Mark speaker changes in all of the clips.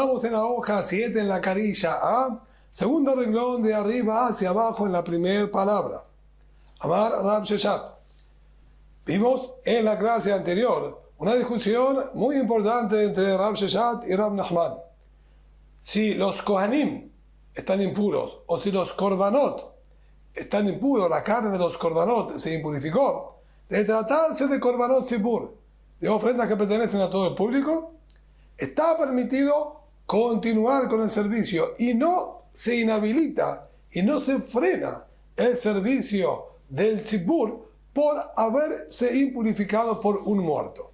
Speaker 1: Estamos en la hoja 7 en la carilla A, segundo renglón de arriba hacia abajo en la primera palabra. Amar Rab Sheshat. Vimos en la clase anterior una discusión muy importante entre Rab Sheshat y Rab Nachman. Si los Kohanim están impuros o si los Korbanot están impuros, la carne de los Korbanot se impurificó, de tratarse de Korbanot Tzibur, de ofrendas que pertenecen a todo el público, está permitido continuar con el servicio y no se inhabilita y no se frena el servicio del Tzibur por haberse impurificado por un muerto.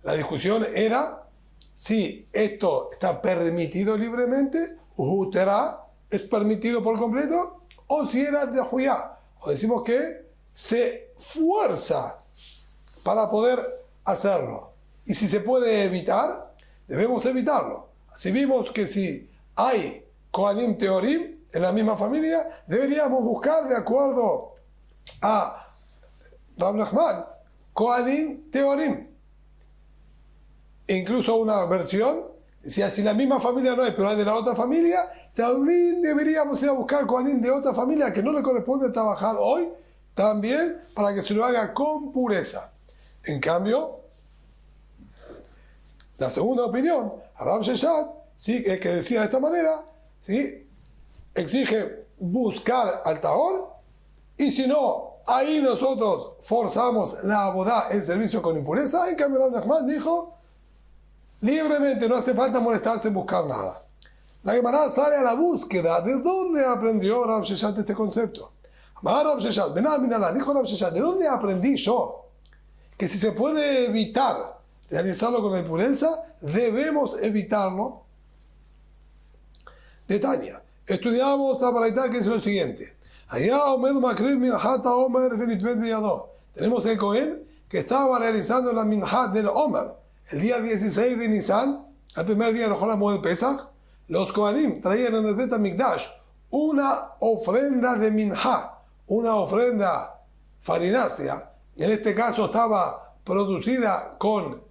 Speaker 1: La discusión era si esto está permitido libremente, Utera es permitido por completo, o si era de Juyá, o decimos que se fuerza para poder hacerlo. Y si se puede evitar, debemos evitarlo. Si vimos que si hay Kohanim Teorim en la misma familia, deberíamos buscar, de acuerdo a Rab Nachman, Kohanim Teorim. E incluso una versión, decía, si la misma familia no hay, pero hay de la otra familia, también deberíamos ir a buscar Kohanim de otra familia que no le corresponde trabajar hoy, también para que se lo haga con pureza. En cambio, la segunda opinión, Rab Sheshat, ¿sí?, que decía de esta manera, ¿sí?, exige buscar al Tahor, y si no, ahí nosotros forzamos la abodá, el servicio con impureza. En cambio, Rab Nachman dijo, libremente, no hace falta molestarse en buscar nada. La Gemara sale a la búsqueda de dónde aprendió Rab Sheshat este concepto. Rab Sheshat, dijo Rab Sheshat, ¿de dónde aprendí yo que si se puede evitar realizarlo con la impureza, debemos evitarlo? De Tania, estudiamos la paraita que es lo siguiente. Tenemos el Cohen que estaba realizando la minhat del Omer el día 16 de Nisan, el primer día de Chol HaMoed Pesach. Los Kohanim traían en el Bet HaMikdash una ofrenda de minha, una ofrenda farinácea. En este caso estaba producida con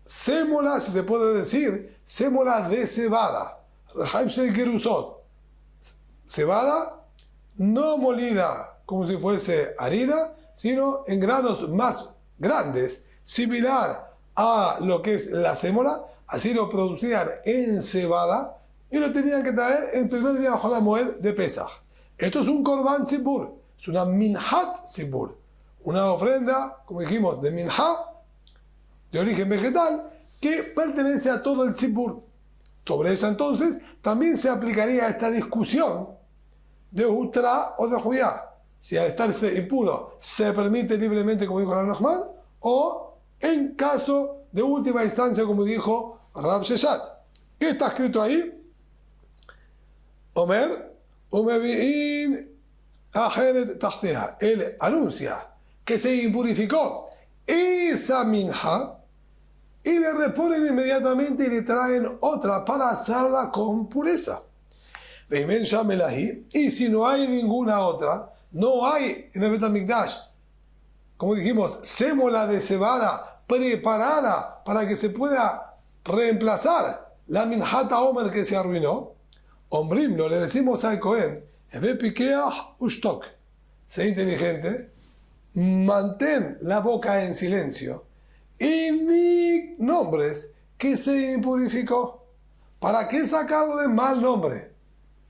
Speaker 1: sémola, si se puede decir, sémola de cebada, cebada no molida como si fuese harina, sino en granos más grandes, similar a lo que es la sémola. Así lo producían en cebada y lo tenían que traer el primer día de Chol HaMoed de Pesach. Esto es un Korban Tzibur, es una Minhat Tzibur, una ofrenda, como dijimos, de minha, de origen vegetal, que pertenece a todo el Tzibur. Sobre ella entonces también se aplicaría esta discusión de Utra o de Juyá, si al estarse impuro se permite libremente, como dijo Rab Nachman, o en caso de última instancia, como dijo Rab Sheshat. ¿Qué está escrito ahí? Omer, Umevi'in Ajeret Tahteha. Él anuncia que se impurificó esa minha y le reponen inmediatamente y le traen otra para hacerla con pureza. Y si no hay ninguna otra, no hay en el Bet HaMikdash, como dijimos, sémola de cebada preparada para que se pueda reemplazar la minhat Omer que se arruinó, Ombrimlo, le decimos al Cohen, sé inteligente, mantén la boca en silencio y ni nombres que se impurificó. ¿Para qué sacarle mal nombre?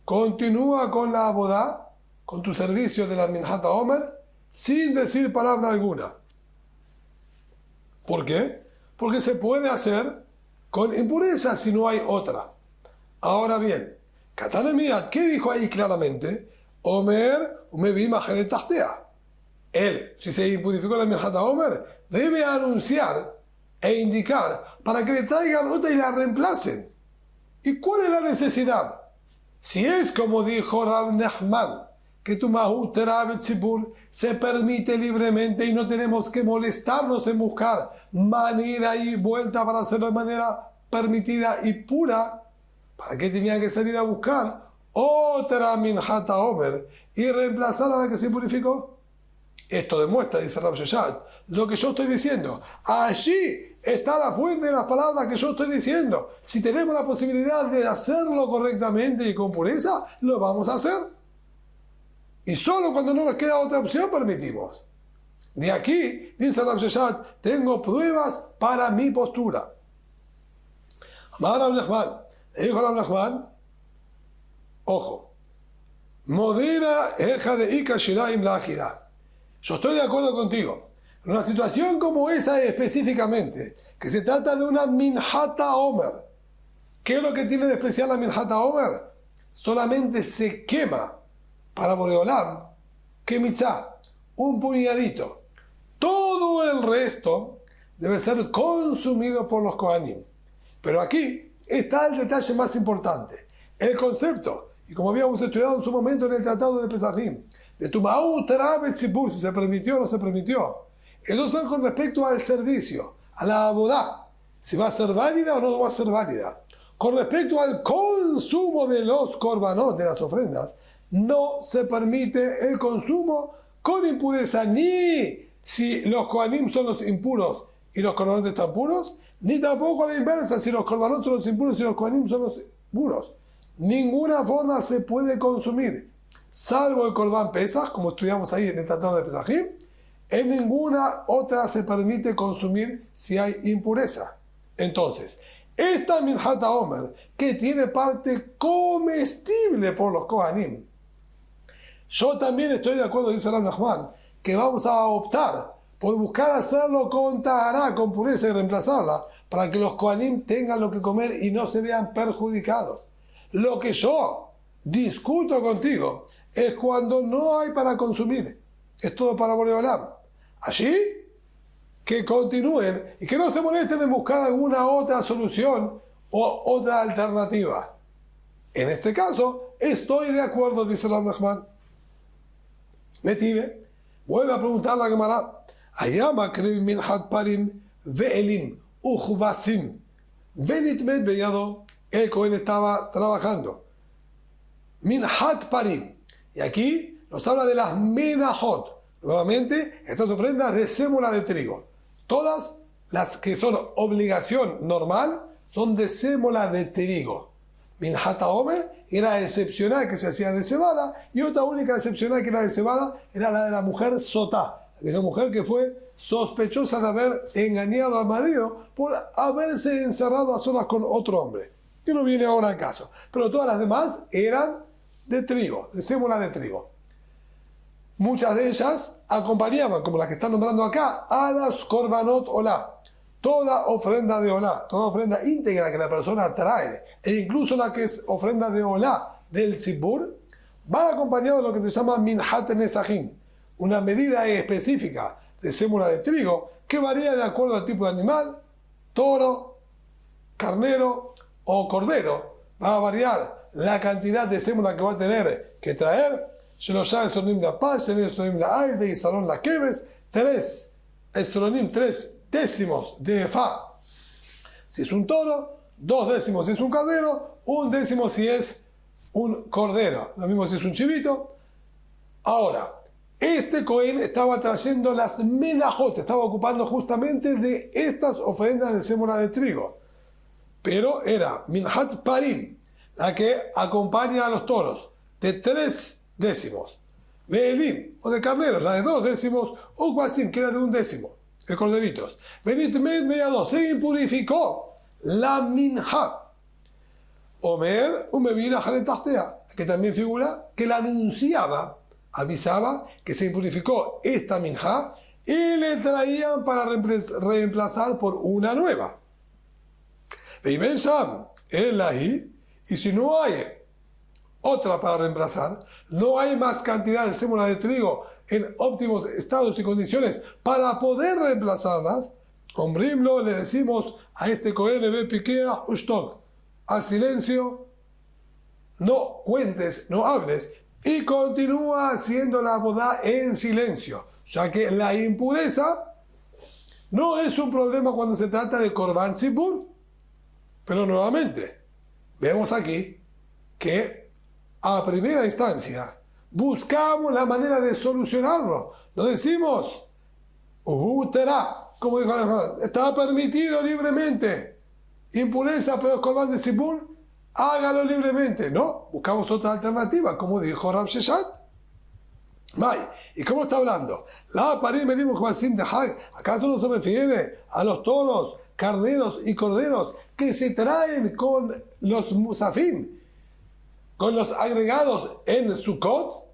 Speaker 1: Continúa con la abodá, con tu servicio de la minhat Omer, sin decir palabra alguna. ¿Por qué? Porque se puede hacer con impureza si no hay otra. Ahora bien, Katanemiyat, ¿qué dijo ahí claramente? Omer, Umevi Majeret Tahtea. Él, si se impurificó la minhat Omer, debe anunciar e indicar para que le traigan otra y la reemplacen. ¿Y cuál es la necesidad? Si es como dijo Rab Nachman, que tu mahut Rab Tzibur se permite libremente y no tenemos que molestarnos en buscar manera y vuelta para hacerlo de manera permitida y pura, ¿para qué tenían que salir a buscar otra minhat Omer y reemplazar a la que se purificó? Esto demuestra, dice Rab Sheshat, lo que yo estoy diciendo. Allí está la fuente de las palabras que yo estoy diciendo. Si tenemos la posibilidad de hacerlo correctamente y con pureza, lo vamos a hacer. Y solo cuando no nos queda otra opción, permitimos. De aquí, dice Rav Sheshet, tengo pruebas para mi postura. Amar Rav Nachman, le dijo Rav Nachman, ojo, modera eja de Ika Shiraim la Ajira. Yo estoy de acuerdo contigo. En una situación como esa específicamente, que se trata de una Minhata Omer. ¿Qué es lo que tiene de especial la Minhata Omer? Solamente se quema para Boreolam, que mitzá, un puñadito. Todo el resto debe ser consumido por los Kohanim. Pero aquí está el detalle más importante. El concepto, y como habíamos estudiado en su momento en el tratado de Pesachim, de Tumau Terabet Tzibur, si se permitió o no se permitió. Entonces, con respecto al servicio, a la abodá, si va a ser válida o no va a ser válida. Con respecto al consumo de los korbanot, de las ofrendas, no se permite el consumo con impureza, ni si los kohanim son los impuros y los korbanot están puros, ni tampoco a la inversa, si los korbanot son los impuros y los kohanim son los puros. Ninguna forma se puede consumir, salvo el korban pesach, como estudiamos ahí en el tratado de Pesachim. En ninguna otra se permite consumir si hay impureza. Entonces, esta Minhata Omer, que tiene parte comestible por los Kohanim, yo también estoy de acuerdo, dice Rav Nachman, que vamos a optar por buscar hacerlo con Tahará, con pureza y reemplazarla, para que los Kohanim tengan lo que comer y no se vean perjudicados. Lo que yo discuto contigo es cuando no hay para consumir. Es todo para Boreolam. Allí, que continúen y que no se molesten en buscar alguna otra solución o otra alternativa. En este caso, estoy de acuerdo, dice Rav Nachman. Metive, vuelve a preguntar a la Gemara. Ayama krib minhat parim ve'elim uchbasim benitmet beyado. El Cohen estaba trabajando. Minhat parim. Y aquí nos habla de las menahot. Nuevamente, estas ofrendas de sémola de trigo. Todas las que son obligación normal son de sémola de trigo. Minhata Omer era excepcional, que se hacía de cebada, y otra única excepcional que era de cebada era la de la mujer sotá, esa mujer que fue sospechosa de haber engañado al marido por haberse encerrado a solas con otro hombre, que no viene ahora al caso. Pero todas las demás eran de trigo, de sémola de trigo. Muchas de ellas acompañaban, como las que están nombrando acá, a las korbanot olá. Toda ofrenda de olá, toda ofrenda íntegra que la persona trae, e incluso la que es ofrenda de olá del tzibur, va acompañado de lo que se llama minhat nesachim, una medida específica de sémola de trigo que varía de acuerdo al tipo de animal, toro, carnero o cordero. Va a variar la cantidad de sémola que va a tener que traer. Shelosha esronim la paz, Sheni esronim la aide y salón la keves, 3 esronim, 3 décimos de fa si es un toro, 2 décimos si es un carnero, 1 décimo si es un cordero, lo mismo si es un chivito. Ahora, este Cohen estaba trayendo las menahot, se estaba ocupando justamente de estas ofrendas de sémola de trigo, pero era minhat parim, la que acompaña a los toros, de 3 décimos. Be'elim, o de carneros, la de 2 décimos, o Ukbasim, que era de 1 décimo, de corderitos. Benitmed Beyado, se impurificó la minha. Omer, umevina jaletachtea, que también figura que la anunciaba, avisaba que se impurificó esta minha y le traían para reemplazar por una nueva. Veiben Sham, el ahí, y si no hay otra para reemplazar, no hay más cantidad de sémola de trigo en óptimos estados y condiciones para poder reemplazarlas, Ombrimlo, le decimos a este Cohen Ebe Piquea Ushtok, a silencio, no cuentes, no hables, y continúa haciendo la boda en silencio, ya que la impureza no es un problema cuando se trata de Korban Tzibur. Pero nuevamente, vemos aquí que a primera instancia buscamos la manera de solucionarlo. No decimos, Terá, como dijo Rahman, está permitido libremente. Impureza, pero es Korban de Tzibur, hágalo libremente. No, buscamos otra alternativa, como dijo Rab Sheshat. ¿Y cómo está hablando? ¿Acaso no se refiere a los toros, carneros y corderos que se traen con los musafim, con los agregados en Sukkot?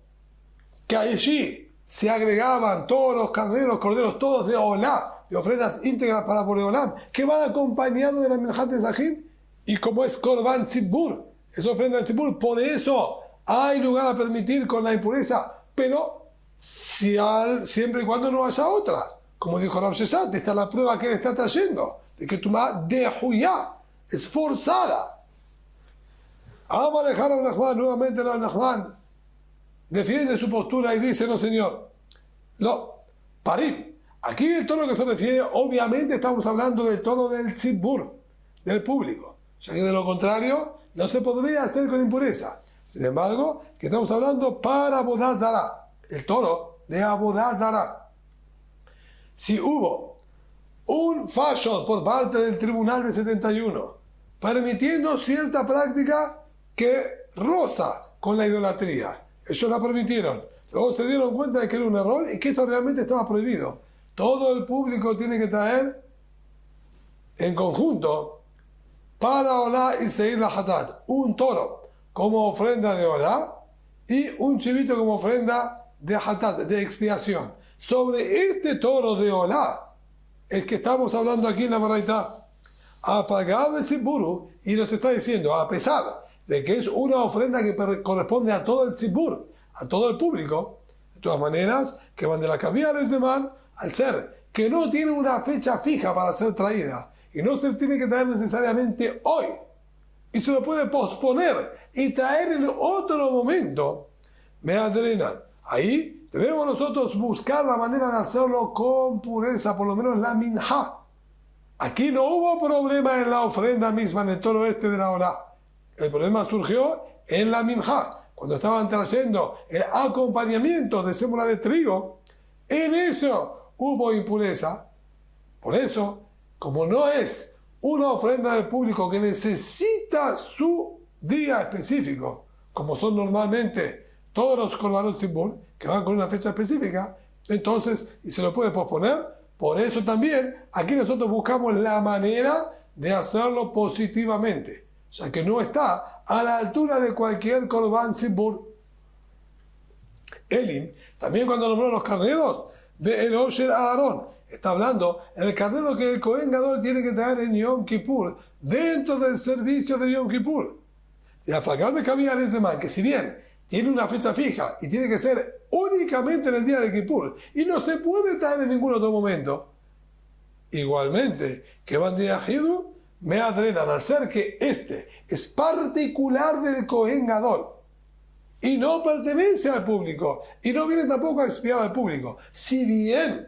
Speaker 1: Que allí se agregaban toros, carneros, corderos, todos de Olá, de ofrendas íntegras para Boreolam, que van acompañados de la Minjat de Zahim, y como es Korban Tzibur, es ofrenda de Tzibur, por eso hay lugar a permitir con la impureza, pero siempre y cuando no haya otra. Como dijo Rab Sheshat, esta es la prueba que él está trayendo, de que Tumá de Huyá es forzada. Vamos a dejar a Nachman, nuevamente a Nachman defiende su postura y dice, no señor, no, parim. Aquí el tono que se refiere, obviamente estamos hablando del tono del tzibur, del público, ya que de lo contrario no se podría hacer con impureza. Sin embargo, que estamos hablando para Abodá Zará, el toro de Abodá Zará. Si hubo un fallo por parte del Tribunal de 71 permitiendo cierta práctica que roza con la idolatría, ellos la permitieron, luego se dieron cuenta de que era un error y que esto realmente estaba prohibido. Todo el público tiene que traer en conjunto para Olá y seguir la Hatat un toro como ofrenda de Olá y un chivito como ofrenda de Hatat, de expiación. Sobre este toro de Olá es que estamos hablando aquí en la Baraita, afagado de Tziburu, y nos está diciendo, a pesar de que es una ofrenda que corresponde a todo el Tzibur, a todo el público, de todas maneras, que van de la cabía de Zeman, al ser que no tiene una fecha fija para ser traída, y no se tiene que traer necesariamente hoy, y se lo puede posponer y traer en otro momento, me adrenan. Ahí debemos nosotros buscar la manera de hacerlo con pureza, por lo menos la minjá. Aquí no hubo problema en la ofrenda misma, en el toro este de la Olá. El problema surgió en la minjá, cuando estaban trayendo el acompañamiento de sémola de trigo. En eso hubo impureza. Por eso, como no es una ofrenda del público que necesita su día específico, como son normalmente todos los Korbanot Tzibur, que van con una fecha específica, entonces, y se lo puede posponer, por eso también aquí nosotros buscamos la manera de hacerlo positivamente, ya que no está a la altura de cualquier Korban Tzibur. Elim, también cuando nombró los carneros, de el Osher Aarón, está hablando en el carnero que el Kohen Gadol tiene que traer en Yom Kippur, dentro del servicio de Yom Kippur. Y a Fagad de Kabiyah Lezeman, que si bien tiene una fecha fija y tiene que ser únicamente en el día de Kippur y no se puede traer en ningún otro momento, igualmente que van de Ajidu me adrenan a hacer que este es particular del Kohen Gadol y no pertenece al público y no viene tampoco a expiar al público, si bien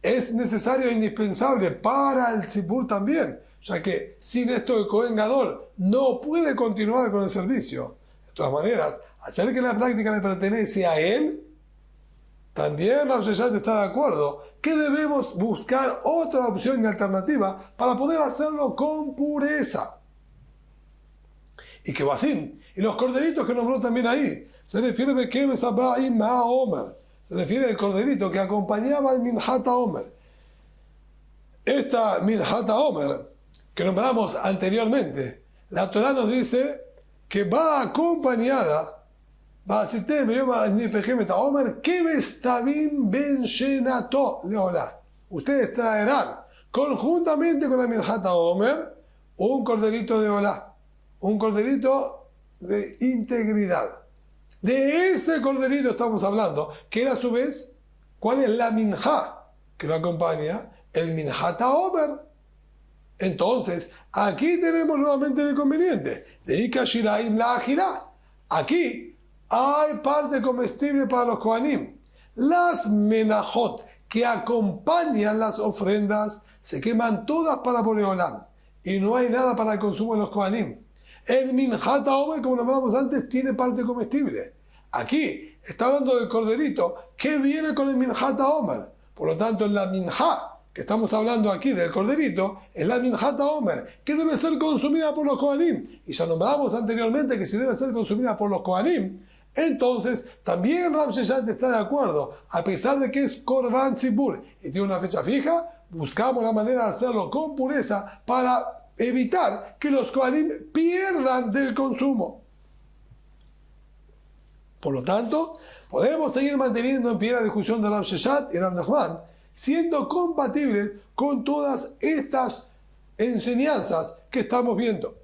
Speaker 1: es necesario e indispensable para el Tzibur también, ya que sin esto el Kohen Gadol no puede continuar con el servicio. De todas maneras, hacer que la práctica le pertenece a él, también Rab Sheshat está de acuerdo que debemos buscar otra opción y alternativa para poder hacerlo con pureza. Y que Basim, y los corderitos que nombró también ahí, se refiere a Bekem Sabah Ma Omer, se refiere al corderito que acompañaba al Minjat Omer. Esta Minjat Omer, que nombramos anteriormente, la Torah nos dice que va acompañada, ustedes traerán conjuntamente con la Minjat Omer un corderito de Olá, un corderito de integridad. De ese corderito estamos hablando, que era a su vez, ¿cuál es la minjá que lo acompaña? El Minjat Omer. Entonces, aquí tenemos nuevamente el inconveniente de Ikashiraim la Ajirá. Aquí hay parte comestible para los Kohanim. Las menajot que acompañan las ofrendas se queman todas para Boreolam y no hay nada para el consumo de los Kohanim. El Minjat Omer, como nombramos antes, tiene parte comestible. Aquí está hablando del corderito que viene con el Minjat Omer. Por lo tanto, en la minjá que estamos hablando aquí del corderito, es la minjata omer, que debe ser consumida por los kohanim. Y ya nombramos anteriormente que si debe ser consumida por los kohanim, entonces también Rav Sheshet está de acuerdo, a pesar de que es korban tzibur y tiene una fecha fija, buscamos la manera de hacerlo con pureza para evitar que los kohanim pierdan del consumo. Por lo tanto, podemos seguir manteniendo en pie la discusión de Rav Sheshet y Rav Nachman, siendo compatibles con todas estas enseñanzas que estamos viendo.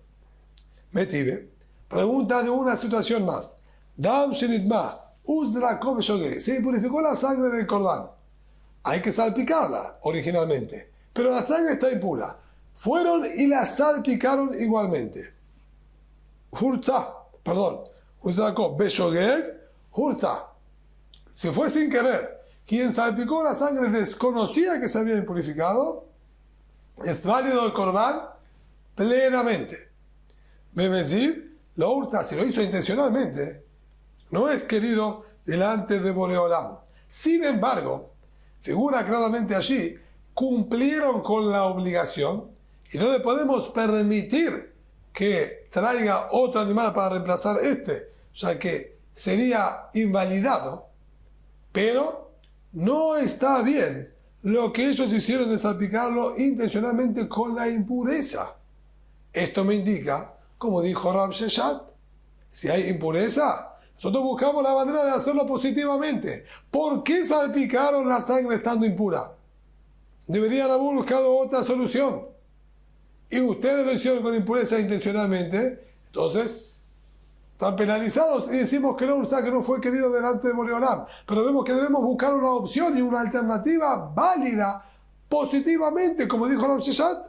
Speaker 1: Metive pregunta de una situación más. Dam shenitma uzra kov shogeg. Se purificó la sangre del corbán. Hay que salpicarla originalmente, pero la sangre está impura. Fueron y la salpicaron igualmente. Uzra kov beshogeg hurza. Se fue sin querer. Quien salpicó la sangre desconocía que se había impurificado. Es válido el corbán plenamente. Bemezid lo hurta, si lo hizo intencionalmente, no es querido delante de Boreolam. Sin embargo, figura claramente allí, cumplieron con la obligación y no le podemos permitir que traiga otro animal para reemplazar ya que sería invalidado, pero no está bien lo que ellos hicieron de salpicarlo intencionalmente con la impureza. Esto me indica, como dijo Rav Sheshet, si hay impureza, nosotros buscamos la manera de hacerlo positivamente. ¿Por qué salpicaron la sangre estando impura? Deberían haber buscado otra solución. Y ustedes lo hicieron con impureza intencionalmente, entonces están penalizados y decimos que no fue querido delante de Boreolam. Pero vemos que debemos buscar una opción y una alternativa válida positivamente, como dijo Rav Sheshet.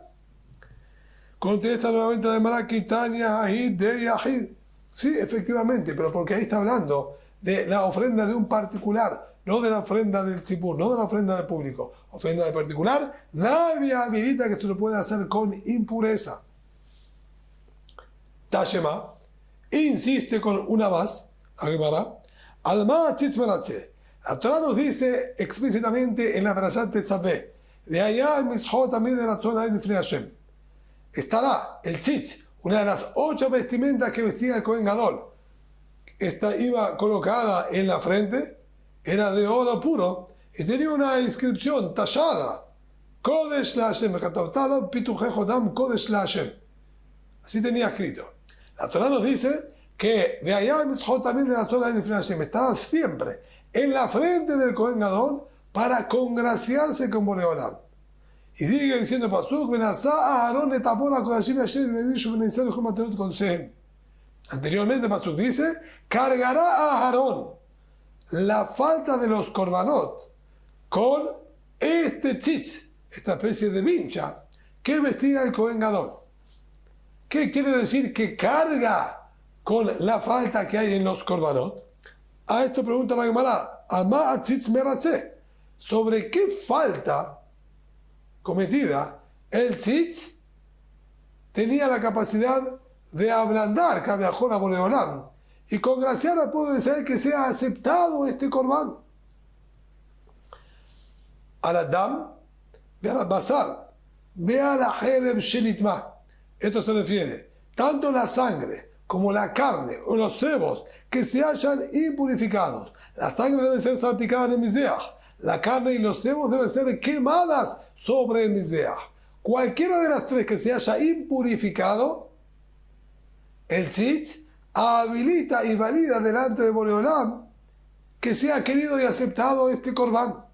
Speaker 1: Contesta nuevamente de Maraki, Tania, Ahid, de Ahid. Sí, efectivamente, pero porque ahí está hablando de la ofrenda de un particular, no de la ofrenda del tzibur, no de la ofrenda del público. Ofrenda del particular, nadie habilita que se lo pueda hacer con impureza. Tashema insiste con una más, Agmara, Alma tzitz meratze. La Torah nos dice explícitamente en la Parashat Tetzaveh, de allá el mishot también de la zona de Hashem. Estará el tzitz, una de las 8 vestimentas que vestía el Kohen Gadol. Esta iba colocada en la frente, era de oro puro y tenía una inscripción tallada. Kodesh la Hashem, Kodesh la Hashem. Así tenía escrito. La Torah nos dice que de allá el mishot también de la zona de Hashem estaba siempre en la frente del Kohen Gadol para congraciarse con Boreolam. Y sigue diciendo Pasuk, anteriormente Pasuk dice, cargará a Aarón la falta de los korbanot con este tzitz, esta especie de vincha que vestía el Kohen Gadol. ¿Qué quiere decir que carga con la falta que hay en los korbanot? A esto pregunta la Gemara, Ama tzitz meratze, ¿sobre qué falta cometida el tzitz tenía la capacidad de ablandar Kaviahol a Boreolam y congraciar al pueblo de Israel que sea aceptado este corbán? Al Adam, ve al Basar, ve a la Jerem Shenitma. Esto se refiere tanto la sangre como la carne o los cebos que se hayan impurificados. La sangre debe ser salpicada en el Mizbeach. La carne y los cebos deben ser quemadas sobre el Mizbeach. Cualquiera de las tres que se haya impurificado, el tzitz habilita y valida delante de Boreolam que sea querido y aceptado este corbán.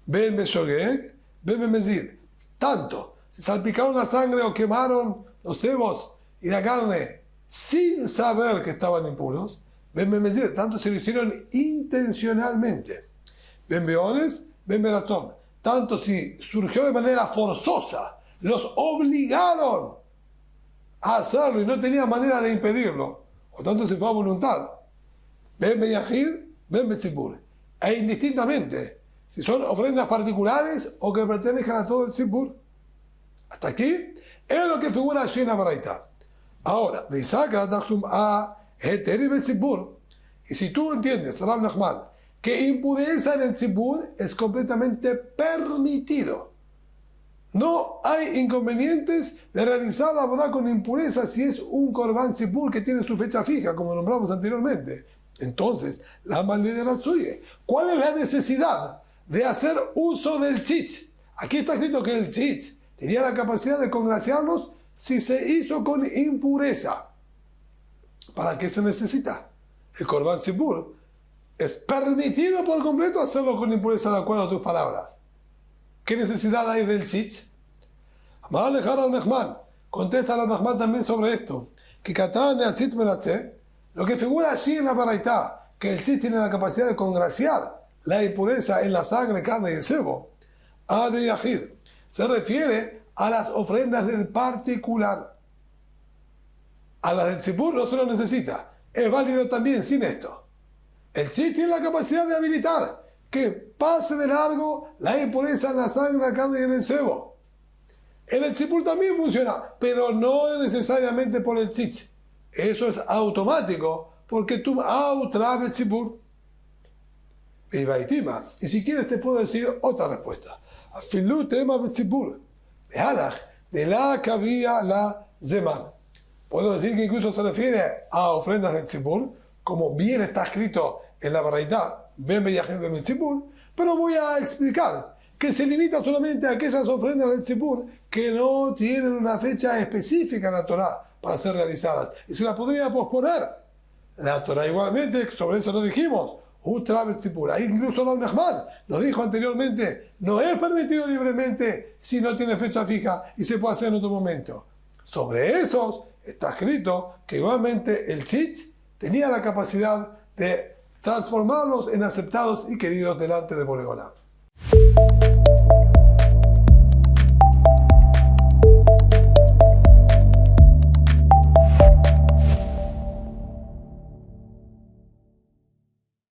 Speaker 1: Ben Beshogeg, Ben Bemezid. Tanto si salpicaron la sangre o quemaron los cebos y la carne sin saber que estaban impuros, Ben Bemezid, tanto si lo hicieron intencionalmente. Ben Beones, Ben Beratón. Tanto si surgió de manera forzosa, los obligaron a hacerlo y no tenían manera de impedirlo, o tanto si fue a voluntad. Ben Beyahid, Ben Betzibur. E indistintamente, si son ofrendas particulares o que pertenezcan a todo el Tzibur. Hasta aquí es lo que figura allí en la Baraita. Ahora, de Isaac a Heteri Betzibur, y si tú entiendes, Rav Nachman, que impureza en el tzibur es completamente permitido. No hay inconvenientes de realizar la boda con impureza si es un Korban Tzibur que tiene su fecha fija, como nombramos anteriormente. Entonces, la maldad suya. ¿Cuál es la necesidad de hacer uso del tzitz? Aquí está escrito que el tzitz tenía la capacidad de congraciarnos si se hizo con impureza. ¿Para qué se necesita? El Korban Tzibur es permitido por completo hacerlo con impureza de acuerdo a tus palabras. ¿Qué necesidad hay del tzitz? Amar lejar al Nehman. Contesta al Nehman también sobre esto. Que Katán el tzitz meratze. Lo que figura allí en la baraitá, que el tzitz tiene la capacidad de congraciar la impureza en la sangre, carne y el sebo. A de Yahid. Se refiere a las ofrendas del particular. A las del tzibur no se lo necesita. Es válido también sin esto. El tzitz tiene la capacidad de habilitar que pase de largo la impureza en la sangre, la carne y en el sebo. En el tzibur también funciona, pero no necesariamente por el tzitz. Eso es automático, porque tú autrabe tzibur. Y si quieres te puedo decir otra respuesta. Afilu tema tzibur. De la cabía la zeman. Puedo decir que incluso se refiere a ofrendas del tzibur, como bien está escrito en la baraitá, pero voy a explicar que se limita solamente a aquellas ofrendas del tzibur que no tienen una fecha específica en la Torá para ser realizadas y se la podría posponer. La Torá igualmente, sobre eso lo dijimos, ahí incluso el Nehman nos dijo anteriormente, no es permitido libremente si no tiene fecha fija y se puede hacer en otro momento. Sobre esos está escrito que igualmente el tzitz tenía la capacidad de transformarlos en aceptados y queridos delante de Boreolam.